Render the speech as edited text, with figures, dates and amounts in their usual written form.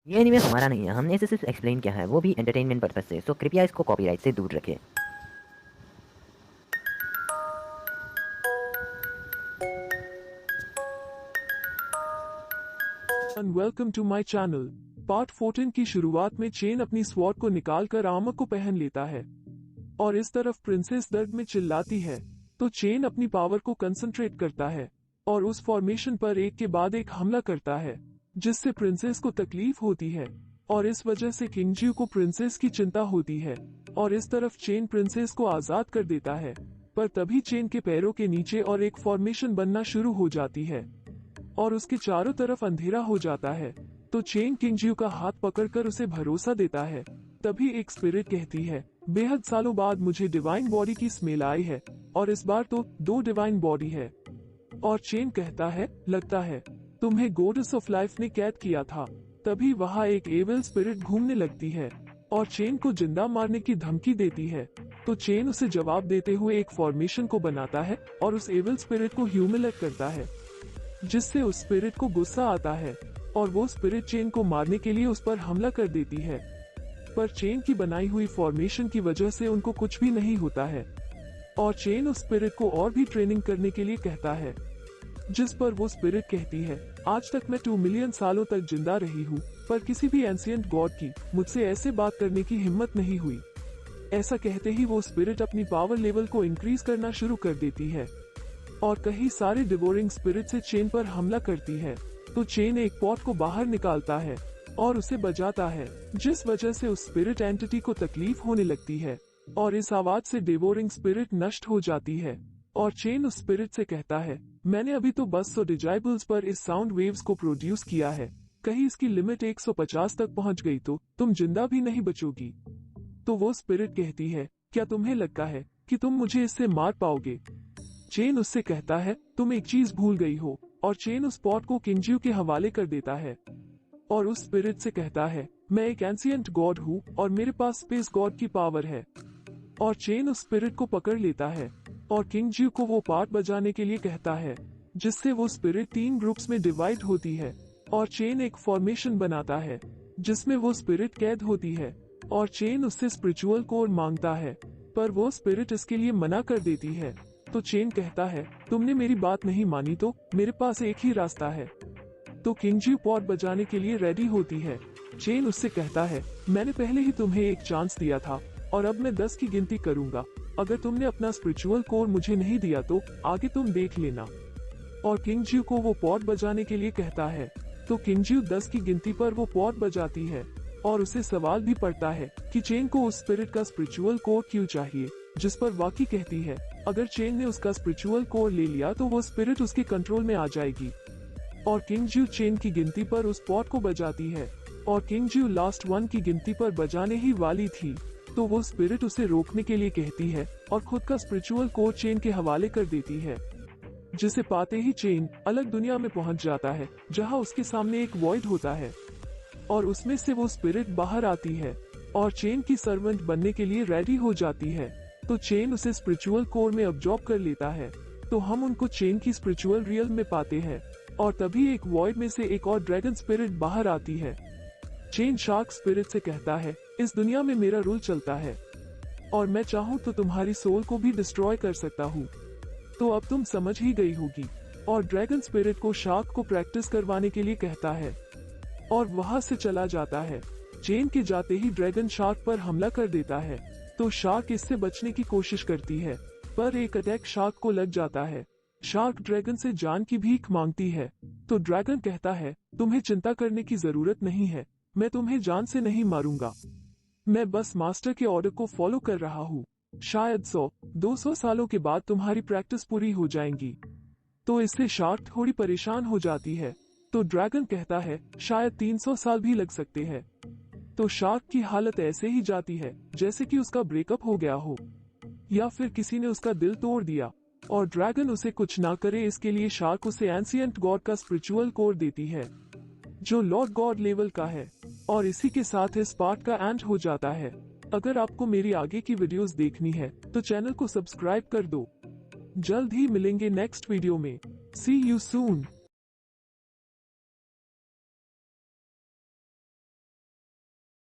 ये एनीमे हमारा नहीं है, हमने इसे सिर्फ एक्सप्लेन किया है, वो भी एंटरटेनमेंट पर्पज से, सो कृपया इसको कॉपीराइट से दूर रखें। Welcome to my channel. Part 14 की शुरुआत में चेन अपनी स्वॉर्ड को निकालकर आर्मर को पहन लेता है और इस तरफ प्रिंसेस दर्द में चिल्लाती है, तो चेन अपनी पावर को कंसंट्रेट करता है और उस फॉर्मेशन पर एक के बाद एक हमला करता है, जिससे प्रिंसेस को तकलीफ होती है और इस वजह से किंगजियो को प्रिंसेस की चिंता होती है और इस तरफ चेन प्रिंसेस को आजाद कर देता है। पर तभी चेन के पैरों के नीचे और एक फॉर्मेशन बनना शुरू हो जाती है और उसके चारों तरफ अंधेरा हो जाता है, तो चेन किंगजियो का हाथ पकड़कर उसे भरोसा देता है। तभी एक स्पिरिट कहती है, बेहद सालों बाद मुझे डिवाइन बॉडी की स्मेल आई है और इस बार तो 2 डिवाइन बॉडी है। और चेन कहता है, लगता है तुम्हें गॉडेस ऑफ लाइफ ने कैद किया था। तभी वहाँ एक एविल स्पिरिट घूमने लगती है और चेन को जिंदा मारने की धमकी देती है, तो चेन उसे जवाब देते हुए एक फॉर्मेशन को बनाता है और उस एविल स्पिरिट को ह्यूमिलेट करता है, जिससे उस स्पिरिट को गुस्सा आता है और वो स्पिरिट चेन को मारने के लिए उस पर हमला कर देती है। पर चेन की बनाई हुई फॉर्मेशन की वजह से उनको कुछ भी नहीं होता है और चेन उस स्पिरिट को और भी ट्रेनिंग करने के लिए कहता है, जिस पर वो स्पिरिट कहती है, आज तक मैं 2 मिलियन सालों तक जिंदा रही हूँ, पर किसी भी एंशिएंट गॉड की मुझसे ऐसे बात करने की हिम्मत नहीं हुई। ऐसा कहते ही वो स्पिरिट अपनी पावर लेवल को इंक्रीज करना शुरू कर देती है और कई सारे डिवोरिंग स्पिरिट से चेन पर हमला करती है, तो चेन एक पॉट को बाहर निकालता है और उसे बजाता है, जिस वजह से उस स्पिरिट एंटिटी को तकलीफ होने लगती है और इस आवाज से डिवोरिंग स्पिरिट नष्ट हो जाती है और चेन उस स्पिरिट से कहता है, मैंने अभी तो बस 100 डिजाइबल्स पर इस साउंड वेव्स को प्रोड्यूस किया है, कहीं इसकी लिमिट 150 तक पहुंच गई तो तुम जिंदा भी नहीं बचोगी। तो वो स्पिरिट कहती है, क्या तुम्हें लगता है कि तुम मुझे इससे मार पाओगे? चेन उससे कहता है, तुम एक चीज भूल गई हो, और चेन उस पॉट को किंगजियो के हवाले कर देता है और उस स्पिरिट से कहता है, मैं एक एंशिएंट गॉड हूँ और मेरे पास स्पेस गॉड की पावर है। और चेन उस स्पिरिट को पकड़ लेता है और किंगजियो को वो पार्ट बजाने के लिए कहता है, जिससे वो स्पिरिट 3 ग्रुप्स में डिवाइड होती है और चेन एक फॉर्मेशन बनाता है जिसमें वो स्पिरिट कैद होती है और चेन उससे स्पिरिचुअल कोड मांगता है, पर वो स्पिरिट इसके लिए मना कर देती है। तो चेन कहता है, तुमने मेरी बात नहीं मानी तो मेरे पास एक ही रास्ता है। तो किंगजियो पॉट बजाने के लिए रेडी होती है। चेन उससे कहता है, मैंने पहले ही तुम्हें एक चांस दिया था और अब मैं 10 की गिनती करूंगा, अगर तुमने अपना स्पिरिचुअल कोर मुझे नहीं दिया तो आगे तुम देख लेना। और किंगजियो को वो पॉट बजाने के लिए कहता है, तो किंगजियो 10 की गिनती पर वो पॉट बजाती है और उसे सवाल भी पड़ता है कि चेन को उस स्पिरिट का स्पिरिचुअल कोर क्यों चाहिए, जिस पर वाकी कहती है, अगर चेन ने उसका स्पिरिचुअल कोर ले लिया तो वो स्पिरिट उसके कंट्रोल में आ जाएगी। और किंगजियो चेन की गिनती पर उस पॉट को बजाती है और किंगजियो लास्ट 1 की गिनती पर बजाने ही वाली थी, तो वो स्पिरिट उसे रोकने के लिए कहती है और खुद का स्पिरिचुअल कोर चेन के हवाले कर देती है, जिसे पाते ही चेन अलग दुनिया में पहुंच जाता है, जहां उसके सामने एक वॉइड होता है और उसमें से वो स्पिरिट बाहर आती है और चेन की सर्वेंट बनने के लिए रेडी हो जाती है। तो चेन उसे स्पिरिचुअल कोर में अब्जॉर्ब कर लेता है, तो हम उनको चेन की स्पिरिचुअल रियल में पाते हैं और तभी एक वॉइड में से एक और ड्रैगन स्पिरिट बाहर आती है। चेन शार्क स्पिरिट से कहता है, इस दुनिया में मेरा रूल चलता है और मैं चाहूँ तो तुम्हारी सोल को भी डिस्ट्रॉय कर सकता हूँ, तो अब तुम समझ ही गई होगी। और ड्रैगन स्पिरिट को शार्क को प्रैक्टिस करवाने के लिए कहता है और वहां से चला जाता है। चेन के जाते ही ड्रैगन शार्क पर हमला कर देता है, तो शार्क इससे बचने की कोशिश करती है, पर एक अटैक शार्क को लग जाता है। शार्क ड्रैगन से जान की भीख मांगती है, तो ड्रैगन कहता है, तुम्हें चिंता करने की जरूरत नहीं है, मैं तुम्हें जान से नहीं मारूंगा, मैं बस मास्टर के ऑर्डर को फॉलो कर रहा हूँ। शायद 100-200 सालों के बाद तुम्हारी प्रैक्टिस पूरी हो जाएंगी। तो इससे शार्क थोड़ी परेशान हो जाती है, तो ड्रैगन कहता है, शायद 300 साल भी लग सकते हैं। तो शार्क की हालत ऐसे ही जाती है जैसे कि उसका ब्रेकअप हो गया हो या फिर किसी ने उसका दिल तोड़ दिया, और ड्रैगन उसे कुछ ना करे इसके लिए शार्क उसे एंशिएंट गॉड का स्पिरिचुअल कोर देती है, जो लॉर्ड गॉड लेवल का है। और इसी के साथ इस पार्ट का एंड हो जाता है। अगर आपको मेरी आगे की वीडियोस देखनी है तो चैनल को सब्सक्राइब कर दो। जल्द ही मिलेंगे नेक्स्ट वीडियो में। सी यू सून।